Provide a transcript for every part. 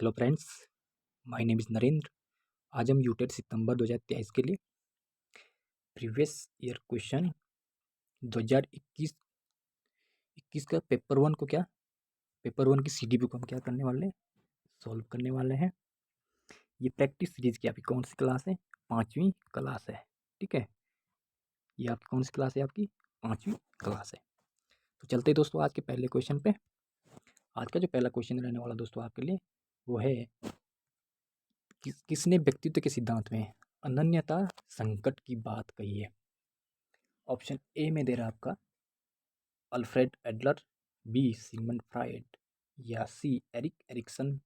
Hello friends, my name is Narendra. आज हम UTET सितंबर 2023 के लिए प्रीवियस ईयर क्वेश्चन 2021 का पेपर वन की सीडीपी को हम क्या करने वाले हैं, सॉल्व करने वाले हैं। ये प्रैक्टिस सीरीज की आपकी कौन सी क्लास है? 5वीं क्लास है। ठीक है, ये आपकी कौन सी क्लास है? आपकी 5वीं क्लास है। तो चलते दोस्तों आज के पहले क्वेश्चन पे। आज का जो पहला क्वेश्चन रहने वाला दोस्तों आपके लिए वो है किसने व्यक्तित्व के सिद्धांत में अनन्यता संकट की बात कही है? ऑप्शन ए में दे रहा है आपका Alfred Adler, B Sigmund Freud, या सी एरिक एरिक्सन,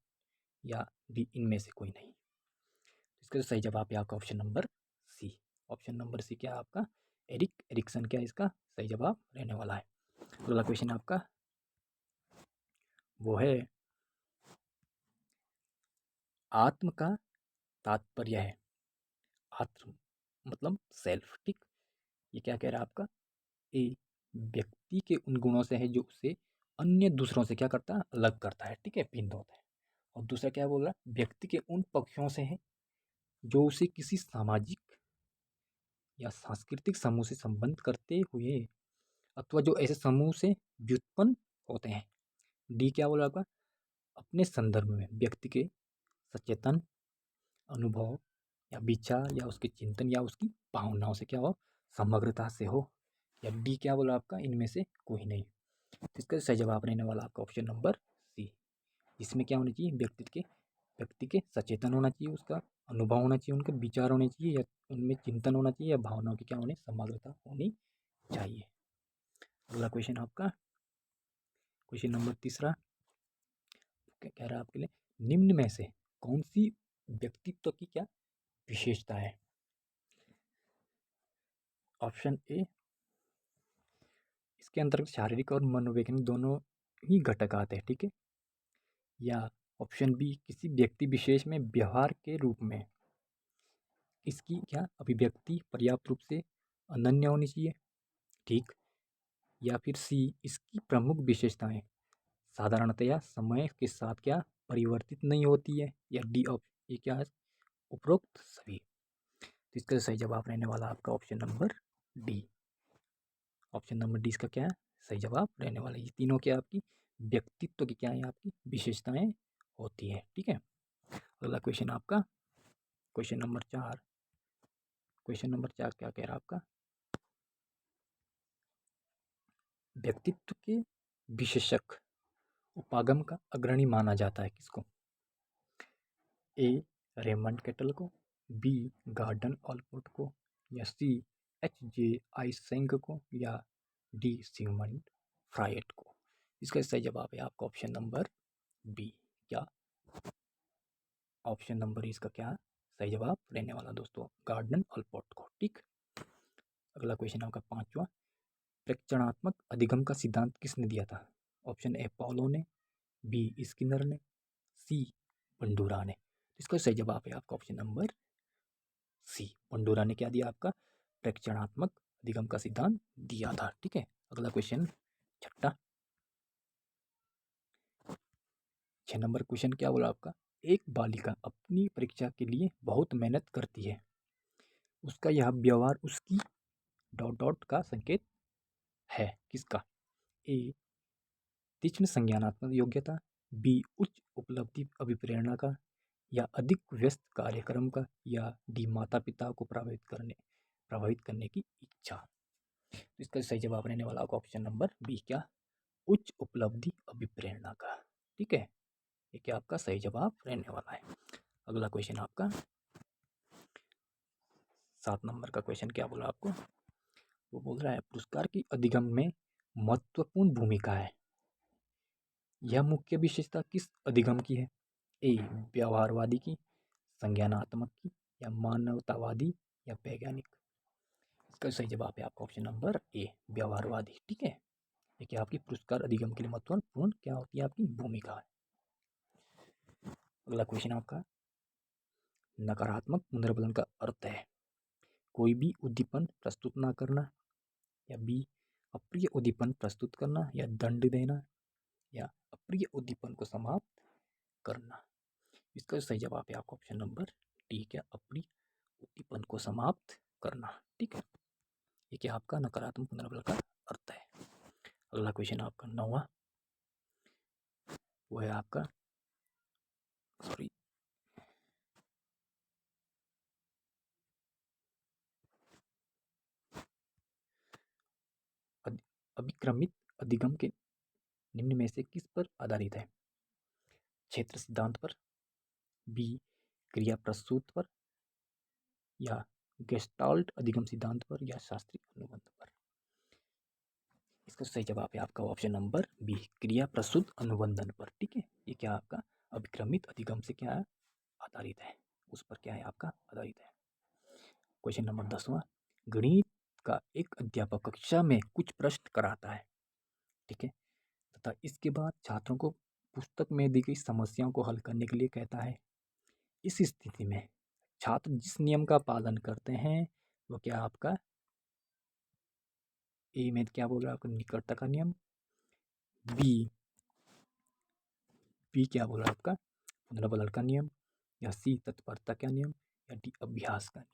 या डी इनमें से कोई नहीं। इसका सही जवाब है आपका option number C. Option number C क्या है आपका? एरिक एरिक्सन क्या इसका सही जवाब रहने वाला है। अगला क्वेश्चन आपका वो है आत्म का तात्पर्य है। आत्म मतलब सेल्फ। ठीक, ये क्या कह रहा है आपका? ए व्यक्ति के उन गुणों से है जो उसे अन्य दूसरों से क्या करता है, अलग करता है। ठीक है, भिन्न होता है। और दूसरा क्या बोल रहा है? व्यक्ति के उन पक्षों से है जो उसे किसी सामाजिक या सांस्कृतिक समूह से संबंध करते हुए अथवा जो ऐसे समूह से व्युत्पन्न होते हैं। डी क्या बोल रहा है आपका? अपने संदर्भ में व्यक्ति के सचेतन अनुभव या विचार या उसके चिंतन या उसकी भावनाओं से क्या हो, समग्रता से हो। या डी क्या बोला आपका? इनमें से कोई नहीं। इसका सही जवाब रहने वाला आपका ऑप्शन नंबर सी। इसमें क्या होना चाहिए? व्यक्ति के सचेतन होना चाहिए, उसका अनुभव होना चाहिए, उनके विचार होने चाहिए, या उनमें चिंतन होना चाहिए, या भावनाओं की क्या होनी, समग्रता होनी चाहिए। अगला क्वेश्चन आपका क्वेश्चन नंबर तीसरा क्या कह रहा है आपके लिए? निम्न में से कौन सी व्यक्तित्व की क्या विशेषता है? ऑप्शन ए, इसके अंतर्गत शारीरिक और मनोवैज्ञानिक दोनों ही घटक आते हैं। ठीक है। या ऑप्शन बी, किसी व्यक्ति विशेष में व्यवहार के रूप में इसकी क्या अभिव्यक्ति पर्याप्त रूप से अनन्य होनी चाहिए। ठीक। या फिर सी, इसकी प्रमुख विशेषताएं साधारणतया समय के साथ क्या परिवर्तित नहीं होती है। या डी ये क्या है? उपरोक्त सभी। तो इसका सही जवाब रहने वाला आपका option number D. Option number D इसका क्या है सही जवाब रहने वाला। ये तीनों क्या आपकी व्यक्तित्व की क्या है, आपकी विशेषताएं होती है। ठीक है। अगला क्वेश्चन आपका क्वेश्चन नंबर चार। क्वेश्चन नंबर चार क्या कह रहा है आपका? व्यक्तित्व के विशेषक उपागम का अग्रणी माना जाता है किसको? ए रेमंड केटल को, बी गार्डन ऑलपोर्ट को, या सी H.J. आइसेंक को, या डी सिगमंड फ्रायड को। इसका सही जवाब है आपका ऑप्शन नंबर बी। क्या ऑप्शन नंबर इसका क्या सही जवाब रहने वाला दोस्तों? गार्डन ऑलपोर्ट को। ठीक। अगला क्वेश्चन आपका पांचवा, प्रेक्षणात्मक अधिगम का सिद्धांत किसने दिया था? ऑप्शन ए पॉलो ने, बी स्किनर ने, सी बंडूरा ने। इसका सही जवाब है आपका ऑप्शन नंबर सी। बंडूरा ने क्या दिया आपका? प्रेक्षणात्मक अधिगम का सिद्धांत दिया था। ठीक है। अगला क्वेश्चन छठा 6 नंबर क्वेश्चन क्या बोला आपका? एक बालिका अपनी परीक्षा के लिए बहुत मेहनत करती है, उसका यह व्यवहार उसकी डॉट डॉट का संकेत है किसका? ए तीक्ष्ण संज्ञानात्मक योग्यता, बी उच्च उपलब्धि अभिप्रेरणा का, या अधिक व्यस्त कार्यक्रम का, या डी माता पिता को प्रभावित करने की इच्छा। तो इसका सही जवाब रहने वाला आपका ऑप्शन नंबर बी। क्या उच्च उपलब्धि अभिप्रेरणा का। ठीक है, ये क्या आपका सही जवाब रहने वाला है। अगला क्वेश्चन आपका 7 नंबर का क्वेश्चन क्या बोला आपको? वो बोल रहा है पुरस्कार की अधिगम में महत्वपूर्ण भूमिका है, यह मुख्य विशेषता किस अधिगम की है? ए व्यवहारवादी की, संज्ञानात्मक की, या मानवतावादी, या वैज्ञानिक। इसका सही जवाब है आपका ऑप्शन नंबर ए व्यवहारवादी। ठीक है, देखिए आपकी पुरस्कार अधिगम के लिए महत्वपूर्ण क्या होती है आपकी भूमिका है। अगला क्वेश्चन आपका नकारात्मक पुनर्बलन का अर्थ है कोई भी उद्दीपन प्रस्तुत ना करना, या बी अप्रिय उद्दीपन प्रस्तुत करना, या दंड देना, या अप्रिय उद्दीपन को समाप्त करना। इसका जो सही जवाब है आपका ऑप्शन नंबर डी, क्या अपनी उद्दीपन को समाप्त करना। ठीक है, ये क्या आपका नकारात्मक पुनर्बल का अर्थ है। अगला क्वेश्चन आपका 9वां, वो है आपका सॉरी अभिक्रमित अधिगम के निम्न में से किस पर आधारित है? क्षेत्र सिद्धांत पर, बी क्रिया प्रसूत पर, या गेस्टाल्ट अधिगम सिद्धांत पर, या शास्त्रीय अनुबंध पर। इसका सही जवाब है आपका ऑप्शन नंबर बी, क्रिया प्रसूत अनुबंधन पर। ठीक है, ये क्या आपका अभिक्रमित अधिगम से क्या है आधारित है, उस पर क्या है आपका आधारित है। क्वेश्चन नंबर 10वां, गणित का एक अध्यापक कक्षा में कुछ प्रश्न कराता है, ठीक है, तथा इसके बाद छात्रों को पुस्तक में दी गई समस्याओं को हल करने के लिए कहता है। इस स्थिति में छात्र जिस नियम का पालन करते हैं वो क्या आपका ए में क्या बोल रहा है आपका निकटता का नियम, बी बी क्या बोल रहा है आपका पुनर्बल का नियम, या सी तत्परता का नियम, या डी अभ्यास का नियम।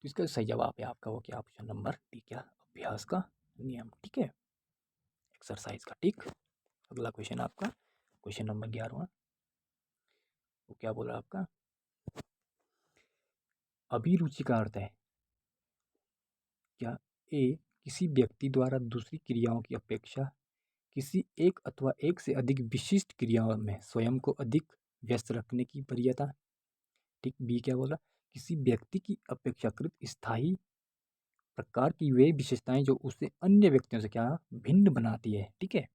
तो इसका सही जवाब है आपका वो क्या ऑप्शन नंबर डी, क्या अभ्यास का नियम। ठीक है, एक्सरसाइज का। ठीक, अगला क्वेश्चन आपका क्वेश्चन नंबर 11वां, वो क्या बोल रहा है आपका अभिरुचि का अर्थ है क्या ए किसी व्यक्ति द्वारा दूसरी क्रियाओं की अपेक्षा किसी एक अथवा एक से अधिक विशिष्ट क्रियाओं में स्वयं को अधिक व्यस्त रखने की वरीयता। ठीक, बी क्या बोला किसी व्यक्ति की अपेक्षाकृत स्थायी प्रकार की वे विशेषताएं जो उसे अन्य व्यक्तियों से क्या भिन्न बनाती है। ठीक है,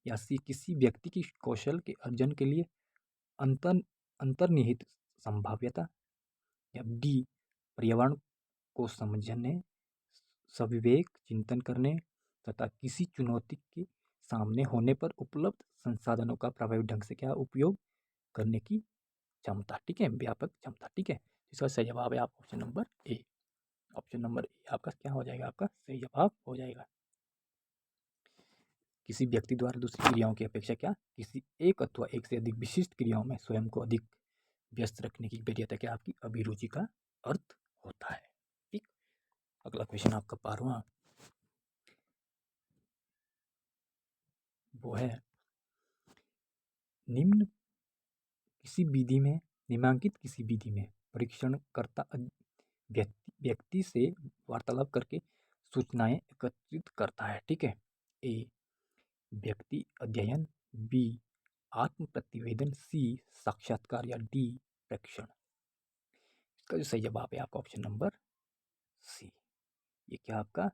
या सी किसी व्यक्ति की कौशल के अर्जन के लिए अंतर अंतर्निहित संभाव्यता, या डी पर्यावरण को समझने सविवेक चिंतन करने तथा किसी चुनौती के सामने होने पर उपलब्ध संसाधनों का प्रभावी ढंग से क्या उपयोग करने की क्षमता। ठीक है, व्यापक क्षमता। ठीक है, इसका सही जवाब है आप option number A. Option number ए आपका क्या हो जाएगा, आपका सही जवाब हो जाएगा। किसी व्यक्ति द्वारा दूसरी क्रियाओं की अपेक्षा क्या किसी एक अथवा एक से अधिक विशिष्ट क्रियाओं में स्वयं को अधिक व्यस्त रखने की वरीयता क्या आपकी अभिरुचि का अर्थ होता है। ठीक, अगला क्वेश्चन आपका 12वां, वो है निम्न किसी विधि में निम्नांकित किसी विधि में परीक्षणकर्ता व्यक्ति से वार्तालाप करके सूचनाएं एकत्रित करता है। ठीक है, ए व्यक्ति अध्ययन, बी आत्म प्रतिवेदन, सी साक्षात्कार, या डी प्रेक्षण। इसका जो सही जवाब है आपका ऑप्शन नंबर सी, ये क्या आपका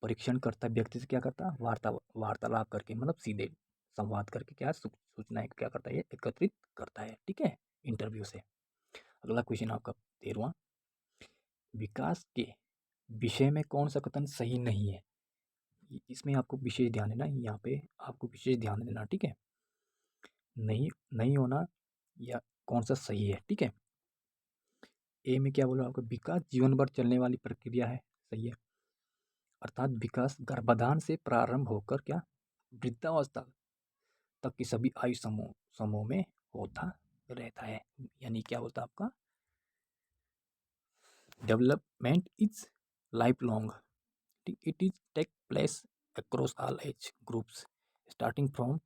परीक्षण करता व्यक्ति से क्या करता वार्तालाप करके मतलब सीधे संवाद करके क्या सूचनाएं क्या करता है एकत्रित करता है। ठीक है, इंटरव्यू से। अगला क्वेश्चन आपका 13वां, विकास के विषय में कौन सा कथन सही नहीं है। इसमें आपको विशेष ध्यान देना, यहाँ पे आपको विशेष ध्यान देना। ठीक है, नहीं नहीं होना या कौन सा सही है। ठीक है, ए में क्या बोला आपका विकास जीवन भर चलने वाली प्रक्रिया है, सही है, अर्थात विकास गर्भाधान से प्रारंभ होकर क्या वृद्धावस्था तक की सभी आयु समूह में होता रहता है। यानी क्या बोलता है आपका development is life long, it is take place across all age groups starting from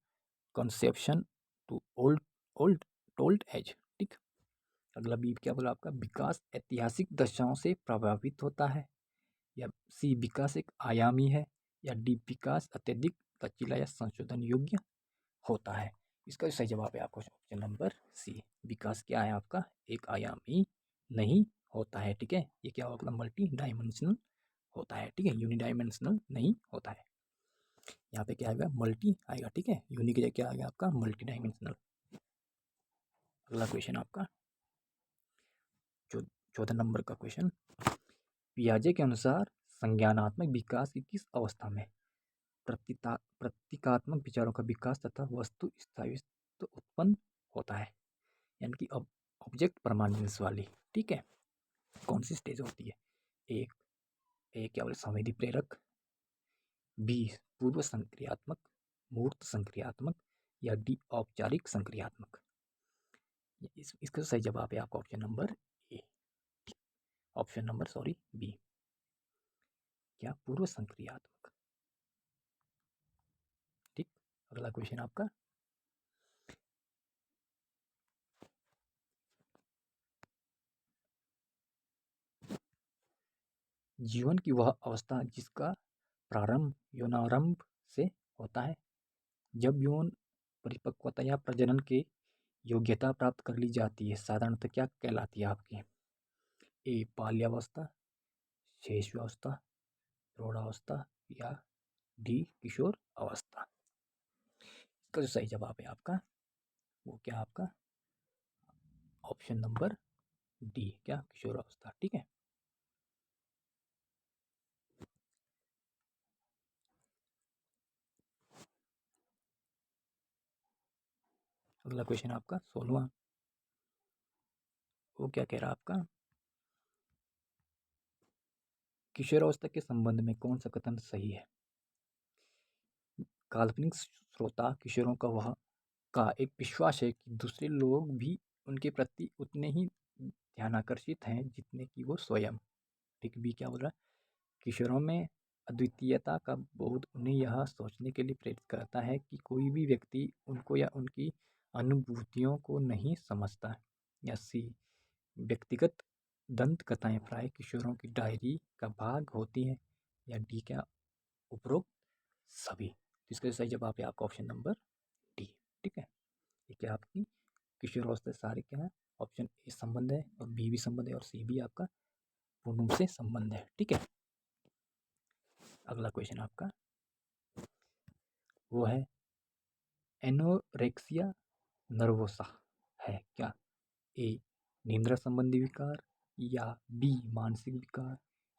conception to old old told age. ठीक, अगला बी क्या बोला आपका विकास ऐतिहासिक दशाओं से प्रभावित होता है, या सी विकास एक आयामी है, या डी विकास अत्यधिक लचीला या संशोधन योग्य होता है। इसका सही जवाब है आपका ऑप्शन नंबर सी, विकास क्या है आपका एक आयामी नहीं होता है। ठीक है, ये क्या होगा मल्टी डायमेंशनल होता है। ठीक है, यूनिडायमेंशनल नहीं होता है। यहाँ पे क्या आएगा मल्टी आएगा। ठीक है, यूनि की जगह क्या आएगा आपका मल्टी डायमेंशनल। अगला क्वेश्चन आपका 14 नंबर का क्वेश्चन, पियाजे के अनुसार संज्ञानात्मक विकास की किस अवस्था में प्रतीकात्मक विचारों का विकास तथा वस्तु स्थायित्व उत्पन्न होता है, यानी कि ऑब्जेक्ट परमानेंस वाली। ठीक है, कौन सी स्टेज होती है, एक ए क्या बोले संवेदी प्रेरक, बी पूर्व संक्रियात्मक, मूर्त संक्रियात्मक, या डी औपचारिक संक्रियात्मक। इसका सही जवाब है आपका option number A, option number sorry B, क्या पूर्व संक्रियात्मक। ठीक, अगला क्वेश्चन आपका, जीवन की वह अवस्था जिसका प्रारंभ यौनारंभ से होता है, जब यौन परिपक्वता या प्रजनन के योग्यता प्राप्त कर ली जाती है, साधारणतः क्या कहलाती है आपकी? ए बाल्यावस्था, शेषावस्था, प्रौढ़ावस्था या डी किशोर अवस्था। इसका जो सही जवाब है आपका वो क्या आपका ऑप्शन नंबर डी, क्या किशोर अवस्था। ठीक है, अगला क्वेश्चन आपका 16वां, वो क्या कह रहा है आपका, किशोरावस्था के संबंध में कौन सा कथन सही है? काल्पनिक श्रोता किशोरों का एक विश्वास है कि दूसरे लोग भी उनके प्रति उतने ही ध्यानाकर्षित हैं जितने कि वो स्वयं। ठीक, बी क्या बोल रहा है, किशोरों में अद्वितीयता का बोध उन्हें यह सोचने के लिए प्रेरित करता है कि कोई भी व्यक्ति उनको या उनकी अनुभूतियों को नहीं समझता। या सी, व्यक्तिगत दंत कथाएं प्राय किशोरों की डायरी का भाग होती हैं। या डी क्या उपरोक्त सभी। तो इसका सही जवाब है आपका ऑप्शन नंबर डी। ठीक है, ये क्या आपकी किशोरावस्था से सारे क्या है, ऑप्शन ए संबंध है और बी भी संबंध है और सी भी आपका पूर्ण रूप से संबंध है। ठीक है, अगला क्वेश्चन आपका वो है एनोरेक्सिया नर्वोसा है क्या? ए निद्रा संबंधी विकार, या बी मानसिक विकार,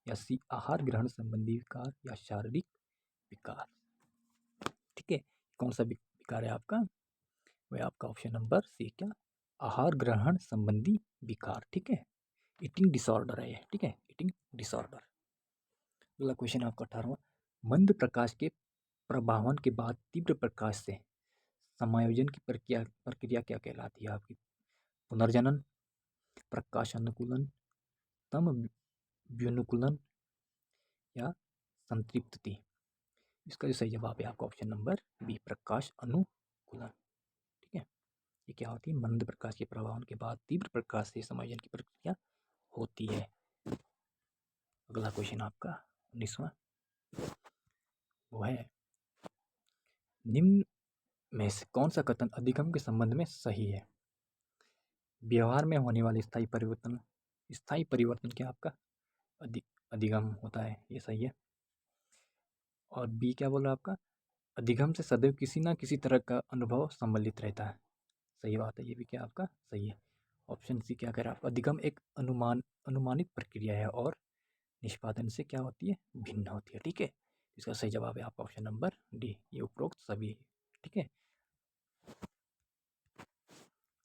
या सी आहार ग्रहण संबंधी विकार, या शारीरिक विकार। ठीक है, कौन सा विकार है आपका? वह आपका ऑप्शन नंबर सी, क्या आहार ग्रहण संबंधी विकार। ठीक है, ईटिंग डिसऑर्डर है ये। ठीक है, ईटिंग डिसऑर्डर। अगला क्वेश्चन आपका 18वां, मंद प्रकाश के प्रभावन के बाद तीव्र प्रकाश से समायोजन की प्रक्रिया प्रक्रिया क्या कहलाती है आपकी? पुनर्जनन, प्रकाश अनुकूलन, तम व्युनुकूलन, या संतृप्ति। इसका जो सही जवाब है आपका ऑप्शन नंबर बी, प्रकाश अनुकूलन। ठीक है, ये क्या होती है, मंद प्रकाश के प्रभावन के बाद तीव्र प्रकाश से समायोजन की प्रक्रिया होती है। अगला क्वेश्चन आपका 19वां, वो है निम्न में से कौन सा कथन अधिगम के संबंध में सही है? व्यवहार में होने वाले स्थायी परिवर्तन, स्थायी परिवर्तन क्या आपका अधिगम होता है, ये सही है। और बी क्या बोल रहा है आपका, अधिगम से सदैव किसी ना किसी तरह का अनुभव सम्मिलित रहता है। सही बात है, ये भी क्या आपका सही है। ऑप्शन सी क्या कह रहा है आपका, अधिगम एक अनुमानित प्रक्रिया है और निष्पादन से क्या होती है, भिन्न होती है। ठीक है, इसका सही जवाब है आपका ऑप्शन नंबर डी, ये उपरोक्त सभी। ठीक है,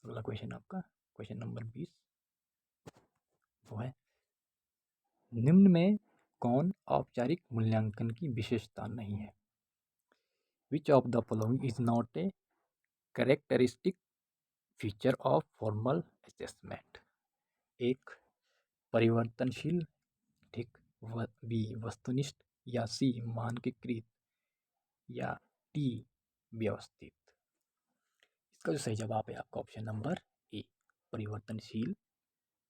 अगला क्वेश्चन आपका क्वेश्चन नंबर 20, वो है निम्न में कौन औपचारिक मूल्यांकन की विशेषता नहीं है? Which of the following is not a characteristic feature of formal assessment? एक परिवर्तनशील, ठीक, बी वस्तुनिष्ठ, या सी मानकीकृत, या डी व्यवस्थित। इसका जो सही जवाब है आपका ऑप्शन नंबर ए, परिवर्तनशील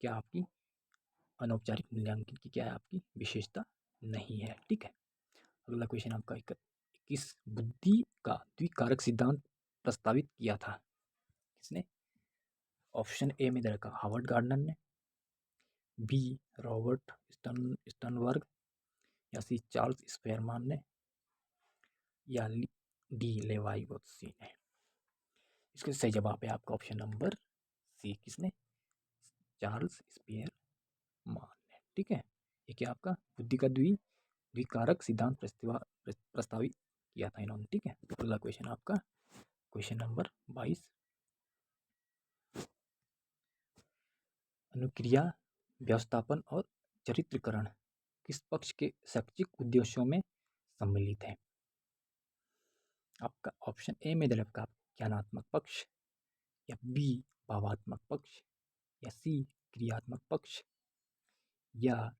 क्या आपकी अनौपचारिक मूल्यांकन की क्या है आपकी विशेषता नहीं है। ठीक है, अगला क्वेश्चन आपका 21, बुद्धि का द्विकारक सिद्धांत प्रस्तावित किया था किसने? ऑप्शन ए में दे रखा हार्वर्ड गार्डनर ने, बी रॉबर्ट स्टर्नबर्ग, या सी चार्ल्स स्पेरमैन ने, या डी लेवाइवत्सी ने। इसका सही जवाब है आपका ऑप्शन नंबर सी, किसने? चार्ल्स स्पेरमैन ने। ठीक है, ये क्या आपका बुद्धि का द्विकारक सिद्धांत प्रस्तावित किया था इन्होंने। ठीक है, अगला क्वेश्चन आपका क्वेश्चन नंबर 22, अनुक्रिया व्यवस्थापन और चरित्रकरण किस पक्ष के शैक्षिक उद्देश्यों में सम्मिलित है? आपका ऑप्शन ए में दे रखा ज्ञानात्मक पक्ष, या बी भावात्मक पक्ष, या सी क्रियात्मक पक्ष, या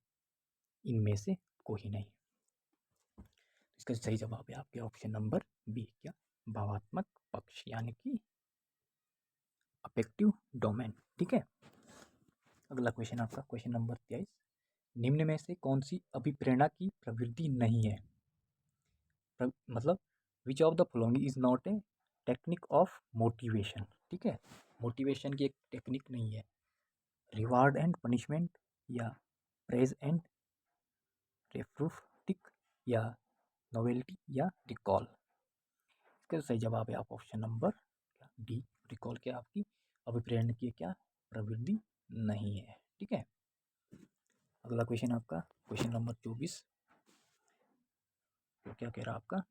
इनमें से कोई नहीं। इसका सही जवाब है आपके ऑप्शन नंबर बी, क्या भावात्मक पक्ष यानी कि अफेक्टिव डोमेन। ठीक है, अगला क्वेश्चन आपका क्वेश्चन नंबर 23, निम्न में से कौन सी अभिप्रेरणा की प्रवृत्ति नहीं है? मतलब which of the following is not a technique of motivation. ठीक है, मोटिवेशन की एक टेक्निक नहीं है। रिवार्ड एंड पनिशमेंट, या प्रेज एंड रेफ्रूफ, टिक, या नोवेल्टी, या रिकॉल। इसका सही जवाब है आप ऑप्शन नंबर डी, रिकॉल के आपकी अभिप्रेरण की क्या प्रवृत्ति नहीं है। ठीक है, अगला क्वेश्चन आपका क्वेश्चन नंबर 24, तो क्या कह रहा है आपका,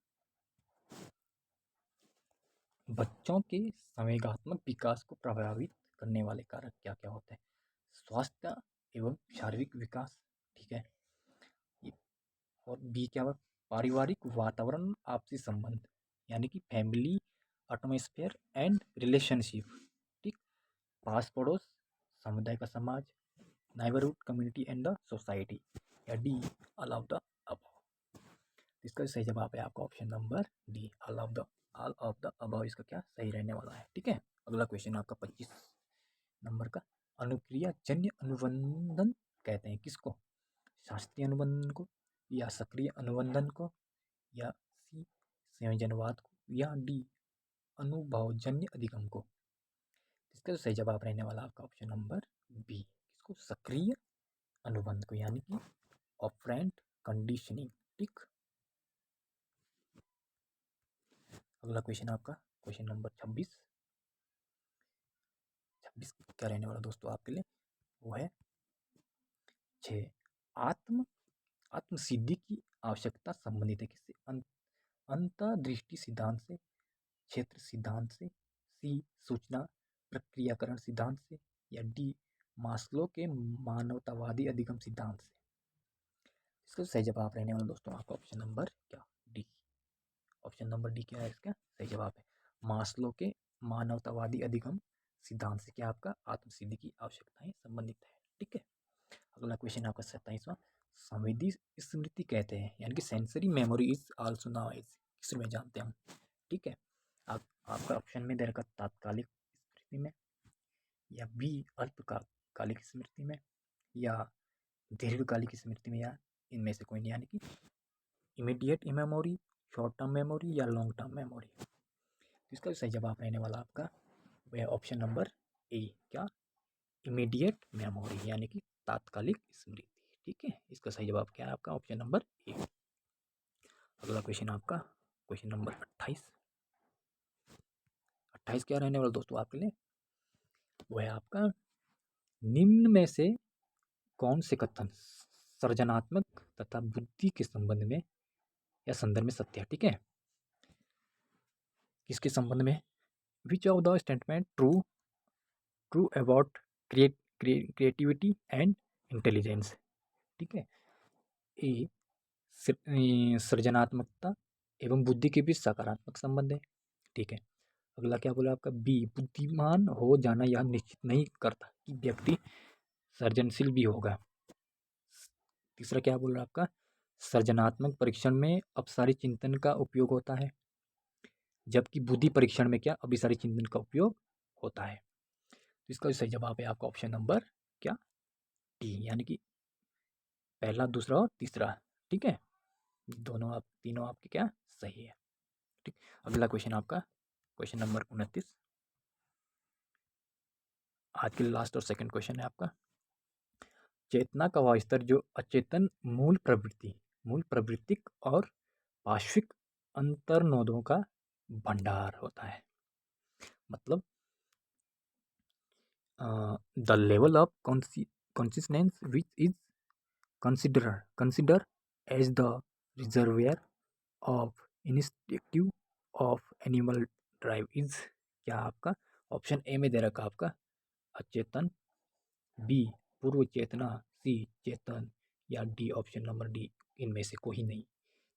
बच्चों के संवेगात्मक विकास को प्रभावित करने वाले कारक क्या क्या होते हैं? स्वास्थ्य एवं शारीरिक विकास। ठीक है, और बी क्या है, पारिवारिक वातावरण, आपसी संबंध यानी कि फैमिली एटमॉस्फेयर एंड रिलेशनशिप। ठीक, पास पड़ोस, समुदाय का समाज, neighbourhood community and the society, या D all of the above. इसका सही जवाब है आपका option number D, all of the above इसका क्या सही रहने वाला है। ठीक है, अगला क्वेश्चन आपका 25 नंबर का, अनुक्रिया जन्य अनुबंधन कहते हैं किसको? शास्त्रीय अनुबंधन को, या सक्रिय अनुबंधन को, या सी संयोजनवाद को, या डी अनुभवजन्य अधिगम को। इसका जो सही जवाब रहने वाला आपका ऑप्शन नंबर बी, इसको सक्रिय अनुबंध को यानी कि ऑपरेंट कंडीशनिंग। ठीक, अगला क्वेश्चन आपका क्वेश्चन नंबर 26 क्या रहने वाला दोस्तों आपके लिए, वो है 6, आत्म सिद्धि की आवश्यकता संबंधित है किससे? अंतर्दृष्टि सिद्धांत से, क्षेत्र सिद्धांत से, सी सूचना प्रक्रियाकरण सिद्धांत से, या डी मास्लो के मानवतावादी अधिगम सिद्धांत से। इसका सही जवाब रहने वाला दोस्तों आपका ऑप्शन नंबर क्या डी, ऑप्शन नंबर डी क्या है इसका सही जवाब है, मास्लो के मानवतावादी अधिगम सिद्धांत से क्या आपका आत्मसिद्धि की आवश्यकताएं संबंधित है। ठीक है, अगला क्वेश्चन आपका 27वां, संवेदी स्मृति कहते हैं यानी कि sensory memory is also now as, किस में जानते हैं हम? ठीक है, आपका ऑप्शन में दे रखा तात्कालिक स्मृति में, या बी अल्पकालिक स्मृति में, या दीर्घकालिक स्मृति में, या इनमें से कोई नहीं यानी कि immediate memory, short term memory, या लॉन्ग टर्म मेमोरी। इसका सही जवाब रहने वाला आपका वह ऑप्शन नंबर ए, क्या इमीडिएट मेमोरी यानी कि तात्कालिक स्मृति। ठीक है, इसका सही जवाब क्या है आपका ऑप्शन नंबर ए। अगला क्वेश्चन आपका क्वेश्चन नंबर 28 क्या रहने वाला दोस्तों आपके लिए, वो है आपका निम्न में से कौन से कथन सृजनात्मक तथा बुद्धि के संबंध में या संदर्भ में सत्य है? ठीक है, किसके संबंध में? Which of the statement true about creativity and intelligence. ठीक है, ए सृजनात्मकता एवं बुद्धि के बीच सकारात्मक संबंध है। ठीक है, अगला क्या बोला आपका, बी बुद्धिमान हो जाना यह निश्चित नहीं करता कि व्यक्ति सृजनशील भी होगा। तीसरा क्या बोल रहा है आपका, सृजनात्मक परीक्षण में अपसारी चिंतन का उपयोग होता है, जबकि बुद्धि परीक्षण में क्या अभिसारी चिंतन का उपयोग होता है। तो इसका सही जवाब है आपका ऑप्शन नंबर क्या डी, यानी कि पहला, दूसरा और तीसरा। ठीक है, तीनों आपके क्या सही है। ठीक, अगला क्वेश्चन आपका क्वेश्चन नंबर 29, आज के लास्ट और सेकंड क्वेश्चन है आपका, चेतना का वह स्तर जो अचेतन मूल प्रवृत्तिक और पार्श्विक अंतर्नोदों का भंडार होता है। मतलब the level of consciousness which is consider as the reservoir of instinctive of animal drive is, क्या आपका ऑप्शन ए में दे रखा आपका अचेतन, बी पूर्व चेतना, सी चेतन, या डी ऑप्शन नंबर डी इनमें से कोई नहीं।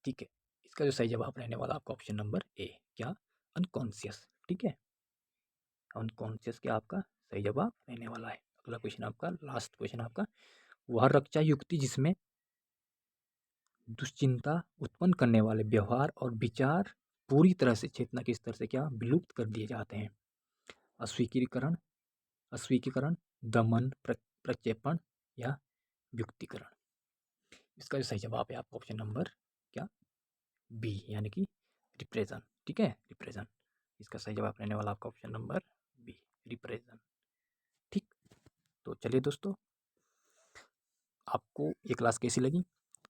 ठीक है, इसका जो सही जवाब रहने वाला आपका ऑप्शन नंबर ए, क्या अनकॉन्शियस। ठीक है, अनकॉन्शियस क्या आपका सही जवाब रहने वाला है। अगला क्वेश्चन आपका, लास्ट क्वेश्चन आपका, वह रक्षा युक्ति जिसमें दुश्चिंता उत्पन्न करने वाले व्यवहार और विचार पूरी तरह से चेतना के स्तर से क्या विलुप्त कर दिए जाते हैं? अस्वीकृतिकरण, अस्वीकृतिकरण, दमन, प्रक्षेपण या युक्तिकरण। इसका जो सही जवाब है आपका ऑप्शन नंबर क्या, बी, यानी कि रिप्रेजन। ठीक है, रिप्रेजन इसका सही जवाब रहने वाला आपका ऑप्शन नंबर बी, रिप्रेजन। ठीक, तो चलिए दोस्तों, आपको ये क्लास कैसी लगी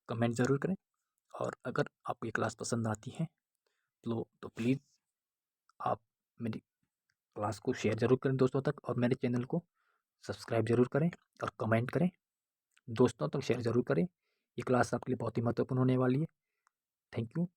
कमेंट ज़रूर करें, और अगर आपको ये क्लास पसंद आती है तो प्लीज़ आप मेरी क्लास को शेयर ज़रूर करें दोस्तों तक, और मेरे चैनल को सब्सक्राइब ज़रूर करें और कमेंट करें, दोस्तों तक शेयर ज़रूर करें। ये क्लास आपके लिए बहुत ही महत्वपूर्ण होने वाली है। Thank you.